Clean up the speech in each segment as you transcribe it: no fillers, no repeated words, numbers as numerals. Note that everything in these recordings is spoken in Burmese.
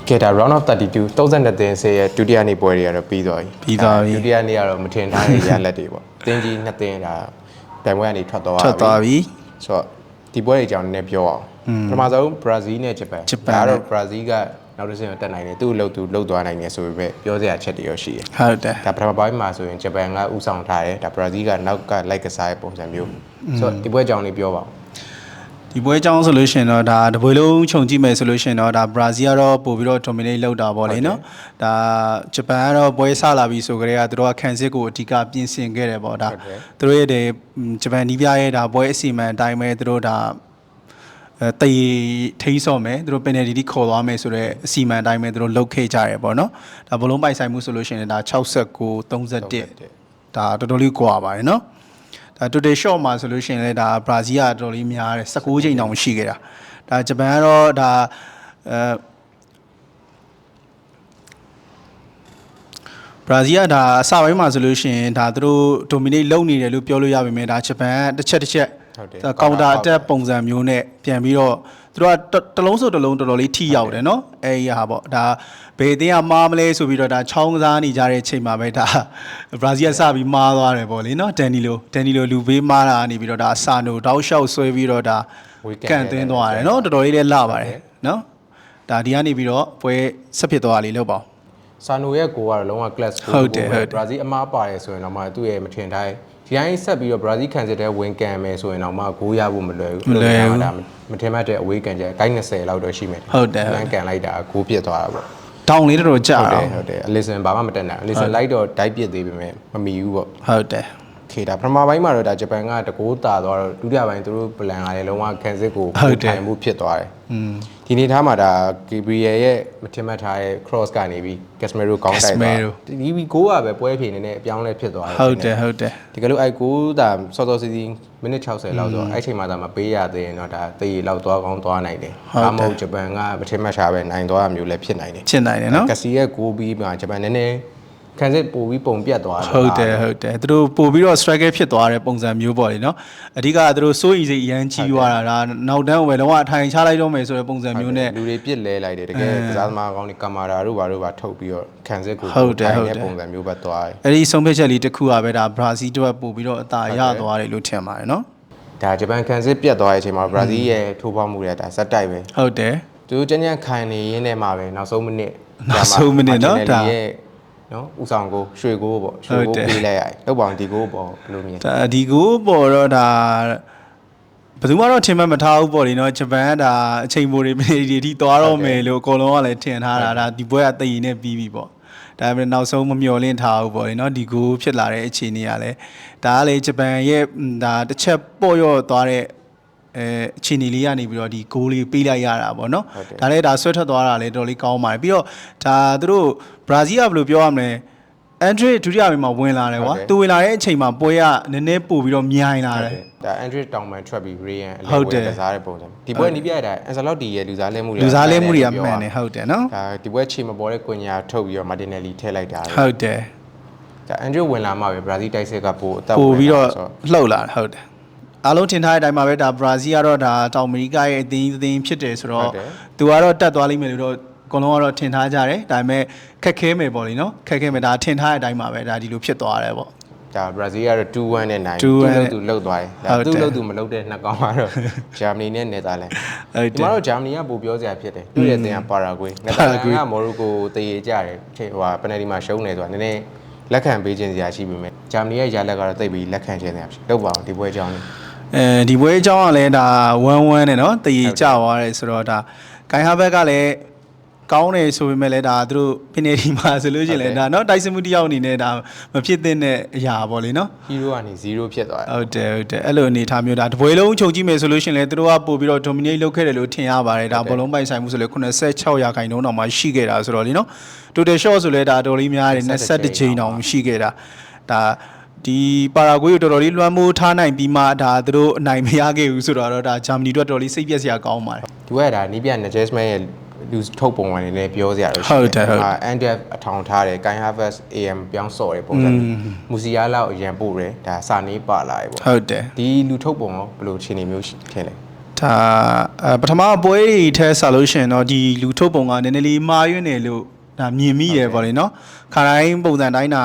ကဲဒါ round of 32 32သင်းဆေးရဲ့ဒုတိယနေ့ပွဲတွေကတော့ပြီးသွားပြီဒုတိယနေ့ကတော့မထင်ထားတဲ့ရလက်တွေပေါ့တင်းကြီးနှစ်သင်းဒါတိုင်ပွဲကနေထွက်သွားပြီဆိုတော့ဒီပွဲတွေအကြောင်းနည်းနည်းပြောအောင်ပထမဆုံးဘရာဇီးနဲ့ဂျပန်ဒါတော့ဘရာဇီးကနောက်တစ်ဆင့်တက်နိုင်တယ်သူ့လှုပ်သွားနိုင်တယ်ဆိုပေမဲ့ပြောစရာချက်တွေရောရှိတယ်ဟုတ်တယ်ဒါပထမပိုင်းမှာဆိုရင်ဂျပန်ကဥဆောင်ထားတယ်ဒါဘရာဇီးကနောက်ကလိုက်ကစားတဲ့ပုံစံမျိုးဆိုတော့ဒီပွဲအကြောင်းလေးပြောပါဦးဒီပွဲအကြောင်းဆိုလို့ရှိရင်တော့ဒါတပွဲလုံးခြုံကြည့်မယ်ဆိုလို့ရှိရင်တော့ဒါဘရာဇီးကတော့ပို့ပြီးတော့ dominate လုပ်တာပေါ့လေနော်ဒါဂျပန်ကတော့ပွဲဆလာပြီဆိုကြတဲ့ကသူတို့ကခံစစ်ကိုအဓိကပြင်ဆင်ခဲ့တယ်ပေါ့ဒါသူတို့ရဲ့ဂျပန်နီးပြရဲ့ဒါပွဲအစီအမံအတိုင်းပဲသူတို့ဒါတေးထိန်းစော့မယ်သူတို့ penalty ခေါ်သွားမယ်ဆိုတော့အစီအမံအတိုင်းပဲသူတို့လုတ်ခဲ့ကြတယ်ပေါ့နော်ဒါဘလုံးပိုင်ဆိုင်မှုဆိုလို့ရှိရင်ဒါ69 31ဒါတော်တော်လေးကွာပါတယ်နော်ဒါ total shot မှာဆိုလို့ရှိရင်လည်းဒါဘရာဇီးကတော်တော်လေးများတယ်19ချိန်တောင်ရှိခဲ့တာဒါဂျပန်ကတော့ဒါဘရာဇီးကဒါအစပိုင်းမှာဆိုလို့ရှိရင်ဒါသူတို့ dominate လုပ်နေတယ်လို့ပြောလို့ရပါမယ်ဒါဂျပန်တစ်ချက်ကောင်တာအတက်ပုံစံမျိုးနဲ့ပြန်ပြီးတော့သူတို့ကတလုံးဆိုတလုံးတော်တော်လေးထိရောက်တယ်နော်အဲဒီဟာပေါ့ဒါဘယ်အသင်းကမားမလဲဆိုပြီးတော့ဒါချောင်းကစားနေကြတဲ့ချိန်မှာပဲဒါဘရာဇီးကစပြီးမားသွားတယ်ပေါ့လေနော်ဒန်နီလိုလူပေးမားတာကနေပြီးတော့ဒါဆာနိုတောက်လျှောက်ဆွဲပြီးတော့ဒါကန်သွင်းသွားတယ်နော်တော်တော်လေးလည်းလှပါတယ်နော်ဒါဒီကနေပြီးတော့ပွဲဆက်ဖြစ်သွားလေးလောက်ပါဆာနိုရဲ့ကိုကတော့လုံးဝ class ကိုဘရာဇီးအမားပါတယ်ဆိုရင်တော့မှသူ့ရဲ့မထင်တိုင်းဒီတိုင်းဆက်ပြီးတော့ဘရာဇီးခံစစ်တဲ့ဝင်ကန်မယ်ဆိုရင်တော့မှဂိုးရဖို့မလွယ်ဘူးဒါမထင်မှတ်တဲ့အဝေးကန်ချက်ဂိုင်း20လောက်တော့ရှိမယ်ဟုတ်တယ်ကန်လိုက်တာဂိုးပြစ်သွားတာပေါ့တောင်လေးတော်ကြာဟုတ်တယ်အလီဆန်ဘာမှမတက်နိုင်အလီဆန်လိုက်တော့ဒိုက်ပြစ်သေးပေမဲ့မမီဘူးပေါ့ဟုတ်တယ်ခေဒါပထမပိုင်းမှာတော့ဒါဂျပန်ကတကိုးတာသွားတော့ဒုတိယပိုင်းသူတို့ပလန်ကလည်းလုံးဝခံစစ်ကိုထိုင်မှုဖြစ်သွားတယ်ဒီနေ့ထားမှာဒါ Gabriel ရဲ့မထင်မှတ်ထားတဲ့ cross ကနေပြီး Casemiro ကောင်းတိုက်သွားဒီဂိုးကပဲပွဲဖြေနေတဲ့အပြောင်းလဲဖြစ်သွားတယ်ဟုတ်တယ်ဒီကလို့အဲ့ဂိုးဒါစောစောစီမိနစ်60လောက်ဆိုအဲ့ချိန်မှာဒါမပေးရသေးရင်တော့ဒါသေလောက်သွားကောင်းသွားနိုင်တယ်ဒါမှမဟုတ်ဂျပန်ကမထင်မှတ်ထားပဲနိုင်သွားမျိုးလည်းဖြစ်နိုင်တယ်နော်ကစီရဲ့ဂိုးပြီးမှာဂျပန်နည်းနည်းခံစစ်ပို့ပြီးပုံပြတ်သွားတယ်ဟုတ်တယ်သူတို့ပို့ပြီးတော့ striker ဖြစ်သွားတဲ့ပုံစံမျိုးပေါ့လေနော်အဓိကသူတို့စိုးရိမ်စိတ်အရန်ကြီးသွားတာဒါနောက်တန်းဝယ်လုံးဝအထိုင်ချလိုက်တော့မယ်ဆိုတဲ့ပုံစံမျိုးနဲ့လူတွေပြစ်လဲလိုက်တယ်တကယ်ကစားသမားကောင်းတွေကင်မရာတို့ဘာတို့ပါထုတ်ပြီးတော့ခံစစ်ကိုထိုင်တဲ့ပုံစံမျိုးပဲသွားတယ်အဲ့ဒီဆုံးဖြတ်ချက်လေးတစ်ခုကပဲဒါဘရာဇီးတို့ပို့ပြီးတော့အသာရသွားတယ်လို့ထင်ပါတယ်နော်ဒါဂျပန်ခံစစ်ပြတ်သွားတဲ့အချိန်မှာဘရာဇီးရဲ့ထိုးပေါက်မှုတွေဒါဇက်တိုက်ပဲဟုတ်တယ်သူကြမ်းခံနေရင်းနဲ့မှာပဲနောက်ဆုံးမိနစ်နော်ဒါနော်ဥဆောင်ကိုရွှေကိုပေါ့ရွှေကိုပေးလိုက်ရတယ်လောက်ပါအောင်ဒီကိုပေါ့ဘယ်လိုမြင်ဒါဒီကိုပေါ့တော့ဒါဘယ်သူမှတော့ထင်မှတ်မထားဘူးပေါ့လေနော်ဂျပန်ကဒါအချိန်မိုးတွေမိနစ်တွေထိသွားတော့မယ်လို့အကုန်လုံးကလည်းထင်ထားတာဒါဒီပွဲကတည်ရင်နဲ့ပြီးပြီပေါ့ဒါပေမဲ့နောက်ဆုံးမမျှော်လင့်ထားဘူးပေါ့လေနော်ဒီကိုဖြစ်လာတဲ့အခြေအနေကလည်းဒါကလေဂျပန်ရဲ့ဒါတစ်ချက်ပေါ့ရော့သွားတဲ့အခြေအနေလေးကနေပြီးတော့ဒီဂိုးလေးပေးလိုက်ရတာပေါ့နော်ဒါလည်းဒါဆွဲထွက်သွားတာလည်းတော်လေးကောင်းပါတယ်ပြီးတော့ဒါသူတို့ဘရာဇီးကဘယ်လိုပြောရမလဲအန်ဒရီဒုတိယပိုင်းမှာဝင်လာတယ်ကွာသူဝင်လာတဲ့အချိန်မှာပွဲကနည်းနည်းပို့ပြီးတော့မြိုင်လာတယ်ဒါအန်ဒရီတောင်ပန်ထွက်ပြီးရေယန်အလဲဝင်ကစားတဲ့ပုံစံဒီပွဲနီးပြရတာအန်ဆာလော့တီရဲ့လူစားလဲမှုတွေကမှန်တယ်ဟုတ်တယ်နော်ဒါဒီပွဲချိန်မပေါ်တဲ့ကွန်ညာထုတ်ပြီးတော့မာတင်နယ်လီထည့်လိုက်တာဟုတ်တယ်ဒါအန်ဒရီဝင်လာမှပဲဘရာဇီးတိုက်စစ်ကပို့အသက်ပို့ပြီးတော့လှုပ်လာဟုတ်တယ်အားလုံးထင်ထားတဲ့အတိုင်းမှာပဲဒါဘရာဇီးကတော့ဒါတောင်အမေရိကရဲ့အသင်းဖြစ်တယ်ဆိုတော့သူကတော့တက်သွားလိမ့်မယ်လို့တော့အကုန်လုံးကတော့ထင်ထားကြတယ်ဒါပေမဲ့ခက်ခဲမယ်ပေါ့လေနော်ခက်ခဲမယ်ဒါထင်ထားတဲ့အတိုင်းမှာပဲဒါဒီလိုဖြစ်သွားတယ်ပေါ့ဒါဘရာဇီးကတော့2-1နဲ့နိုင်သူလှုပ်သွားတယ်ဒါသူလှုပ်သူမလှုပ်တဲ့နှစ်ကောင်ကတော့ဂျာမနီနဲ့နယ်သာလန်ဒီမှာတော့ဂျာမနီကပိုပြောစရာဖြစ်တယ်တွေ့တဲ့အသင်းကပါရာဂွေးနယ်သာလန်ကမော်ရိုကိုတည်ကြတယ်ဟိုပန်နယ်တီမှာရှုံးနေဆိုတာနည်းနည်းလက်ခံပေးခြင်းစရာရှိပေမဲ့ဂျာမနီရဲ့ရလက်ကတော့တိတ်ပြီးလက်ခံခြင်းစရာဖြစ်လောက်ပါအောင်ဒီပွဲအကြောင်းလေးဒီပွဲအကြောင်းကလည်းဒါ1-1နဲ့နော်တည်ကြသွားတယ်ဆိုတော့ဒါဂိုင်ဟာဘက်ကလည်းကောင်းတယ်ဆိုပေမဲ့လည်းဒါသူတို့ပင်နယ်ဒီမှာဆိုလို့ရှိရင်လည်းဒါနော်တိုက်စစ်မှုတစ်ယောက်အနေနဲ့ဒါမဖြစ်တဲ့အရာပေါ့လေနော်ဟီးရိုကနေ0ဖြစ်သွားတယ်ဟုတ်တယ်အဲ့လိုအနေထားမျိုးဒါတပွဲလုံးခြုံကြည့်မယ်ဆိုလို့ရှိရင်လည်းသူတို့ကပို့ပြီးတော့ dominate လုပ်ခဲ့တယ်လို့ထင်ရပါတယ်ဒါဘောလုံးပိုင်ဆိုင်မှုဆိုလည်း86%တောင်မှရှိခဲ့တာဆိုတော့လीနော် total shot ဆိုလည်းဒါတော်လေးများတယ်21ချိန်တောင်ရှိခဲ့တာဒါဒီပါရာဂွေးကိုတော်တော်လေးလွှမ်းမိုးထားနိုင်ပြီးမှဒါသူတို့အနိုင်မရခဲ့ဘူးဆိုတော့ဒါဂျာမနီတို့တော်တော်လေးစိတ်ပြက်စရာကောင်းပါတယ်ဒီကဒါနီးပြနဂျက်စ်မန်ရဲ့လူထုတ်ပုံဝင်နေပြောစရာလို့ရှိတယ်အန်ဒက်အထောင်ထားတယ်ကိုင်ဟာဗတ် AM ပြောင်းစော့တယ်ပုံစံမူစီယာလောက်အရန်ပို့တယ်ဒါစာနေပါလာတယ်ပေါ့ဟုတ်တယ်ဒီလူထုတ်ပုံရောဘယ်လိုအခြေအနေမျိုးထင်လဲဒ ဒါပထမပွဲတွေထဲဆာလို့ရှင်တော့ဒီလူထုတ်ပုံကနည်းနည်းလေးမှားရွံ့နေလို့ဒါမြင်မိတယ်ပေါ့လေနော်ခါတိုင်းပုံစံတိုင်းတာ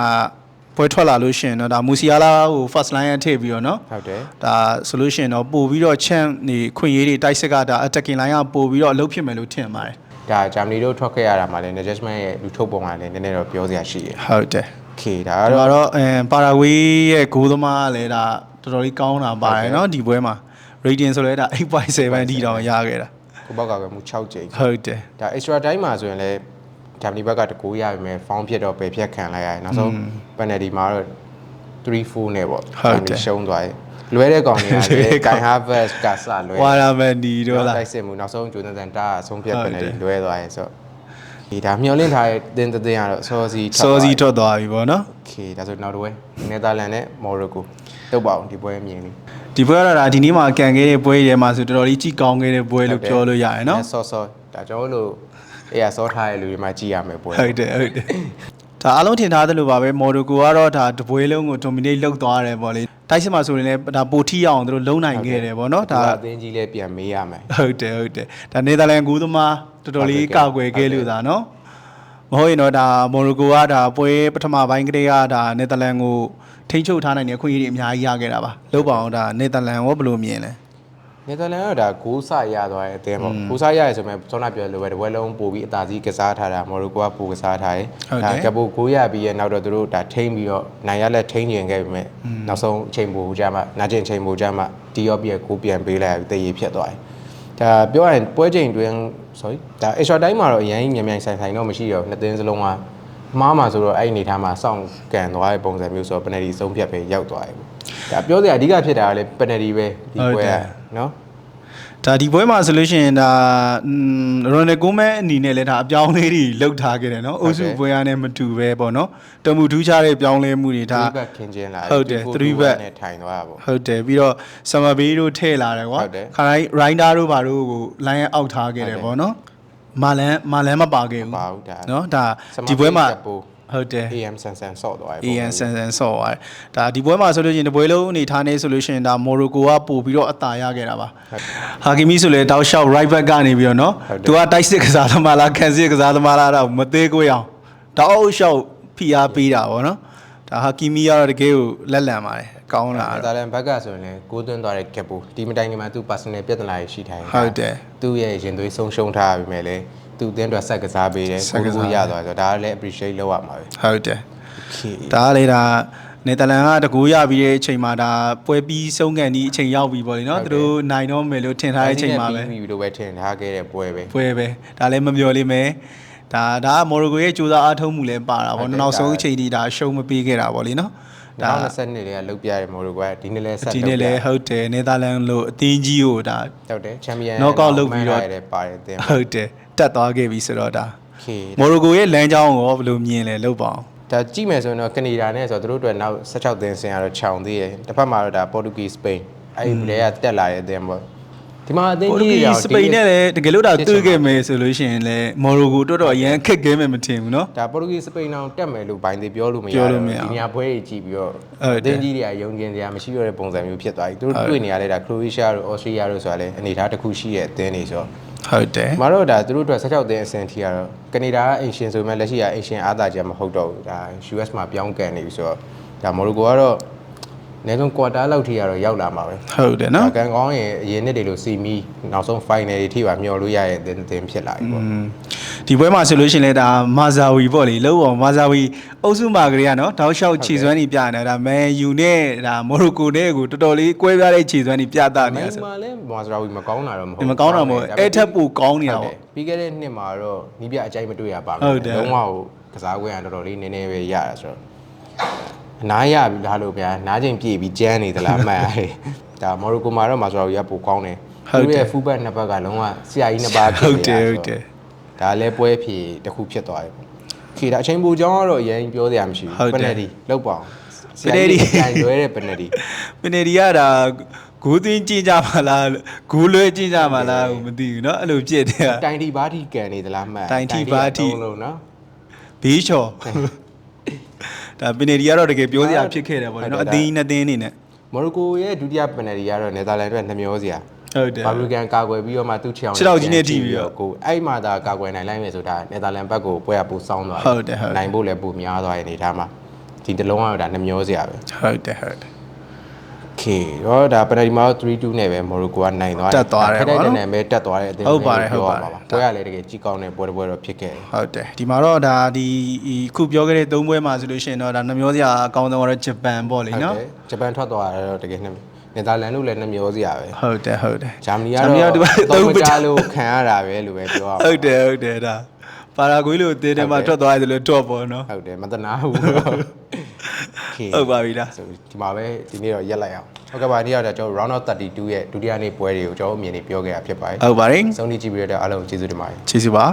ပွဲထွက်လာလို့ရှင်တော့ဒါမူစီယာလာကို first line ထည့်ပြီးတော့နော်ဟုတ်တယ်ဒါဆိုလို့ရှင်တော့ပို့ပြီးတော့ champ နေခွင့်ရေးတွေတိုက်စစ်ကဒါ attacking line ကပို့ပြီးတော့အလုပ်ဖြစ်မယ်လို့ထင်ပါတယ်ဒါဂျာမနီတို့ထွက်ခဲ့ရတာမှလည်း adjustment ရဲ့လူထုတ်ပုံကလည်းနည်းနည်းတော့ပြောစရာရှိတယ်ဟုတ်တယ်ခေဒါတော့ပါရာဂွေးရဲ့ဂိုးသမားကလည်းဒါတော်တော်လေးကောင်းတာပါတယ်နော်ဒီပွဲမှာ rating ဆိုလဲဒါ 8.7 ဒီတောင်ရခဲ့တာကိုဘောက်ကပဲမူ6ကြိမ်ဟုတ်တယ်ဒါ extra time မှာဆိုရင်လည်းဂျာမနီဘက်ကတကူရပြီမဲ့ foul ဖြစ်တော့ပယ်ဖြတ်ခံလိုက်ရတယ်နောက်ဆုံး penalty မှာတော့3-4နဲ့ပေါ့ဂျာမနီရှုံးသွားတယ်လွဲတဲ့ကောင်တွေကလည်း Kai Havertz ကစလွဲဝါရာမန်ဒီတို့လားတိုက်စစ်မှုနောက်ဆုံးဂျိုနသန်တာအဆုံးဖြတ် penalty လွဲသွားရဲဆိုတော့ဒီဒါမျောလင့်ထားတဲ့တင်းတင်းကတော့စောစီထွက်သွားပြီပေါ့နော်โอเคဒါဆိုနောက်တစ်ပွဲနယ်သာလန်နဲ့မော်ရိုကိုတုတ်ပါအောင်ဒီပွဲမြင်နေဒီပွဲကတော့ဒါဒီနေ့မှာကန်ခဲ့တဲ့ပွဲတွေမှာဆိုတော်တော်လေးကြည့်ကောင်းခဲ့တဲ့ပွဲလို့ပြောလို့ရတယ်နော်ဆောဒါကျွန်တော်တို့အေးဆောထားတဲ့လူတွေမှာကြည့်ရမယ်ပွဲဟုတ်တယ်ဒါအားလုံးထင်ထားသလိုပါပဲမော်ရိုကိုကတော့ဒါတပွဲလုံးကို dominate လုပ်သွားတယ်ပေါ့လေတိုက်စစ်မှာဆိုရင်လည်းဒါပိုထိအောင်သူတို့လုံးနိုင်ခဲ့တယ်ပေါ့နော်ဒါအသင်းကြီးလည်းပြန်မေးရမယ်ဟုတ်တယ်ဒါနယ်သာလန်ကူးသမားတော်တော်လေးကာကွယ်ခဲ့လို့ဒါနော်မဟုတ်ရင်တော့ဒါမော်ရိုကိုကဒါပွဲပထမပိုင်းကတည်းကဒါနယ်သာလန်ကိုထိန်းချုပ်ထားနိုင်တဲ့အခွင့်အရေးတွေအများကြီးရခဲ့တာပါလောက်ပါအောင်ဒါနယ်သာလန်ရောဘယ်လိုမြင်လဲနယ်သာလန်ကဒါဂိုးဆရသွားတဲ့အသင်းပေါ့ဂိုးဆရရဲဆိုမှစောနာပြောလို့ပဲတပွဲလုံးပို့ပြီးအသာစီးကစားထားတာမော်ရိုကိုကပို့ကစားထားတယ်ဒါကပိုဂိုးရပြီးရဲ့နောက်တော့သူတို့ဒါထိန်းပြီးတော့နိုင်ရလက်ထိန်းကျင်ခဲ့ပြီမဲ့နောက်ဆုံးအချိန်ပိုကြမှာနာကျင်ချိန်ပိုကြမှာတီရော့ပြီးဂိုးပြန်ပေးလိုက်ပြီးတည်ရဖြစ်သွားတယ်ဒါပြောရရင်ပွဲချိန်တွင် sorry ဒါ extra time မှာတော့အရင်မြန်မြန်ဆိုင်တော့မရှိတော့နှစ်သင်းစလုံးကမှားမှာဆိုတော့အဲ့အနေထားမှာစောင့်ကန်သွားတဲ့ပုံစံမျိုးဆိုတော့ penalty ဆုံးဖြတ်ပဲရောက်သွားတယ်ဒါပြောစရာအဓိကဖြစ်တာကလည်း penalty ပဲဒီပွဲကနော်ဒါဒီပွဲမှာဆိုလို့ရှိရင်ဒါရိုနယ်ကိုမဲအနေနဲ့လည်းဒါအပြောင်းလေးတွေလှုပ်ထားခဲ့တယ်နော်အိုစုပွဲရနဲ့မတူပဲပေါ့နော်တမှုထူးခြားတဲ့ပြောင်းလဲမှုတွေဒါ3 back ခင်းချင်းလာဟုတ်တယ်3 back နဲ့ထိုင်သွားတာပေါ့ဟုတ်တယ်ပြီးတော့ဆမ်မာဘေးတို့ထည့်လာတယ်ကွာခါတိုင်းရိုင်းဒါတို့ဘာတို့ကိုလိုင်းအောက်ထားခဲ့တယ်ပေါ့နော်မာလန်မပါခဲ့ဘူးနော်ဒါဒီပွဲမှာဟုတ်တယ် AM ဆန်ဆော့သွားတယ် AM ဆန်ဆော့သွားတယ်ဒါဒီပွဲမှာဆိုလို့ရှိရင်ဒီပွဲလုံးအနေထားနေဆိုလို့ရှိရင်ဒါမော်ရိုကိုကပို့ပြီးတော့အသာရခဲ့တာပါဟာကီမီဆိုလေတောက်လျှောက် right back ကနေပြီးတော့နော်သူကတိုက်စစ်ကစားသမားလားခံစစ်ကစားသမားလားတော့မသေးကိုအောင်တောက်လျှောက်ဖိအားပေးတာပေါ့နော်ဒါဟာကီမီကတော့တကယ်ကိုလက်လန်ပါတယ်ကောင်းတာဒါလည်းဘက်ကဆိုရင်လည်းကိုးသွင်းသွားတဲ့ gap ဒီမတိုင်ခင်မှာသူ personal ပြဿနာတွေရှိထားတယ်ဟုတ်တယ်သူ့ရဲ့ရင်သွေးဆုံးရှုံးထားပြီမဲ့လေသူအတင်းတော့ဆက်ကစားပေးတယ်ကိုရသွားဆိုတော့ဒါကလည်း appreciate လုပ်ရမှာပဲဟုတ်တယ်ဒါကလေဒါနယ်သာလန်ကတကူရပြီးတဲ့အချိန်မှာဒါပွဲပြီးဆုံးကန်ဒီအချိန်ရောက်ပြီပေါ့လေနော်သူတို့နိုင်တော့မယ်လို့ထင်ထားတဲ့အချိန်မှာပဲပြီးပြီလို့ပဲထင်ထားခဲ့တဲ့ပွဲပဲဒါလည်းမမျော်လိမ့်မယ်ဒါမော်ရိုကိုရဲ့ကြိုးစားအားထုတ်မှုလည်းပါတာပေါ့နောက်ဆုံးအချိန်ဒီဒါရှုံးမပေးခဲ့တာပေါ့လေနော်ဒါ20နှစ်တွေကလုတ်ပြတယ်မော်ရိုကိုကဒီနေ့လဲဆက်ဒီနေ့လဲဟုတ်တယ်နယ်သာလန်လို့အသင်းကြီးကိုဒါဟုတ်တယ်ချန်ပီယံနော့ကောက်လုပ်ပြီးတော့ပါတယ်အသင်းဟုတ်တယ်တက်သွားခဲ့ပြီဆိုတော့ဒါမော်ရိုကိုရဲ့လမ်းကြောင်းကိုဘယ်လိုမြင်လဲလုပ်ပါအောင်ဒါကြည့်မယ်ဆိုရင်တော့ကနေဒါနဲ့ဆိုတော့သူတို့အတွက်နောက်16သင်းဆင်ရတော့ခြောင်သေးတယ်တစ်ဖက်မှာတော့ဒါပေါ်တူဂီစပိန်အဲ့ဒီတွေကတက်လာတဲ့အသင်းပေါ့ဒီမှာအသင်းကြီးတွေစပိန်နဲ့လည်းတကယ်လို့ဒါတွေ့ခဲ့မယ်ဆိုလို့ရှိရင်လည်းမော်ရိုကိုတော်တော်အရန်ခက်ခဲမယ်မထင်ဘူးเนาะဒါပေါ်တူဂီစပိန်အောင်တက်မယ်လို့ဘိုင်းသေးပြောလို့မရဘူးဒီညာပွဲကြီးကြည့်ပြီးတော့အသင်းကြီးတွေကယုံကျင်စရာမရှိတော့တဲ့ပုံစံမျိုးဖြစ်သွားပြီသူတို့တွေ့နေရတဲ့ဒါခရိုအေးရှားတို့အော်စတြေးလျတို့ဆိုတာလည်းအနေထားတစ်ခုရှိတဲ့အသင်းတွေဆိုတော့ဟုတ်တယ်မတို့ဒါသူတို့အတွက်16သင်းအဆင့်ထိကတော့ကနေဒါကအင်ရှင်ဆိုမှလက်ရှိကအင်ရှင်အားသာချက်မဟုတ်တော့ဘူးဒါ US မှာပြောင်းကန်နေပြီဆိုတော့ဒါမော်ရိုကိုကတော့နေဆုံး quarter လောက်ထိကတော့ရောက်လာမှာပဲဟုတ်တယ်နော်ကန်ကောင်းရင်အရင်နှစ်တွေလို့စီမီနောက်ဆုံး final တွေထိပါမျှော်လို့ရရဲ့အသင်းဖြစ်လာပြီပေါ့ဒီပွဲမှာဆိုလို့ရှိရင်လည်းဒါမာဇာဝီပေါ့လေလို့ပေါ့မာဇာဝီအုပ်စုမှာကလေးကနော်တောက်လျှောက်ခြေစွမ်းနေပြနေတာဒါမန်ယူနဲ့ဒါမော်ရိုကိုနဲ့ကိုတော်တော်လေးကွဲပြားတဲ့ခြေစွမ်းနေပြတာနေဆိုဒီမှာလည်းမာဇာဝီမကောင်းတာတော့မဟုတ်ဘူးမကောင်းတာမဟုတ်အဲ့ထက်ပိုကောင်းနေတာပေါ့ပြီးခဲ့တဲ့နှစ်မှာတော့နီးပြအကြိုက်မတွေ့ရပါဘူးလုံးဝကစားကွင်းကတော်တော်လေးနည်းနည်းပဲရတာဆိုတော့နားရပြီလားလို့ဗျာနားချိန်ပြည့်ပြီးကျန်းနေသလားမှန်ရတယ်ဒါမော်ရိုကိုမှာတော့မာဇာဝီကပိုကောင်းတယ်သူရဲ့ full back နှစ်ဘက်ကလုံးဝဆရာကြီးနှစ်ပါးဖြစ်နေတာဟုတ်တယ်ဒါလည်းပွဲဖြေတစ်ခုဖြစ်သွားပြီခေဒါအချိန်ပူကြောင်းကတော့အရင်ပြောစရာမရှိဘူးပနယ်တီလောက်ပါအောင်ပနယ်တီတိုင်လွဲတဲ့ပနယ်တီကဒါဂိုးသွင်းကြည့်ကြပါလားဂိုးလွဲကြည့်ကြပါလားမသိဘူးเนาะအဲ့လိုပြစ်တယ်တိုင်တီဘာတီကန်နေသလားမှန်တိုင်တီဘာတီလုံးเนาะဘေးချော်ဒါပနယ်တီကတော့တကယ်ပြောစရာဖြစ်ခဲ့တယ်ပေါ့လေเนาะအသင်းနှစ်သင်းအနေနဲ့မော်ရိုကိုရဲ့ဒုတိယပနယ်တီကတော့နယ်သာလန်အတွက်နှမျောစရာ ဘာဘလူကန်ကာကွယ်ပြီးတော့မှသူ့ချောင်းကိုအဲ့မှာဒါကာကွယ်နိုင်လိုက်မယ်ဆိုတာနယ်သာလန်ဘက်ကိုပွဲရပူစောင်းသွားနိုင်ဖို့လည်းပူများသွားတဲ့အနေထားမှာဒီတလုံးကတော့ဒါနှမျောစရာပဲ ဟုတ်တယ်โอเคတော့ဒါပထမ3-2နဲ့ပဲမော်ရိုကိုကနိုင်သွားတယ်တက်တဲ့ပဲတက်သွားတဲ့အသင်းပဲပြောပါပါပွဲရလည်းတကယ်ကြီးကောင်းတဲ့ပွဲတော့ဖြစ်ခဲ့တယ်ဟုတ်တယ်ဒီမှာတော့ဒါဒီခုပြောခဲ့တဲ့3ပွဲမှာဆိုလို့ရှိရင်တော့ဒါနှမျောစရာအကောင်းဆုံးကတော့ဂျပန်ပေါ့လေနော်ဂျပန်ထွက်သွားတာတော့တကယ်နယ်သာလန်လို့လည်းနှမျောစရာပဲဟုတ်တယ်ဂျာမနီကတော့3ကြားလို့ခံရတာပဲလို့ပဲပြောရပါဟုတ်တယ်ဒါပါရာဂွေးလို့တင်းတယ်မှာထွက်သွားတယ်လို့တော့ပေါ့နော်ဟုတ်တယ်မတနာဘူးဟုတ်ပါပြီလားဆိုဒီမှာပဲဒီနေ့တော့ရက်လိုက်အောင်ဟုတ်ကဲ့ပါဒီကတော့ကျွန်တော် round of 32ရဲ့ဒုတိယနေ့ပွဲတွေကိုကျွန်တော်အမြင်နေပြောခဲ့တာဖြစ်ပါတယ်ဟုတ်ပါတယ်ဆုံးဖြတ်ကြည့်ပြီးတော့အားလုံးကျေးဇူးတင်ပါတယ်ကျေးဇူးပါ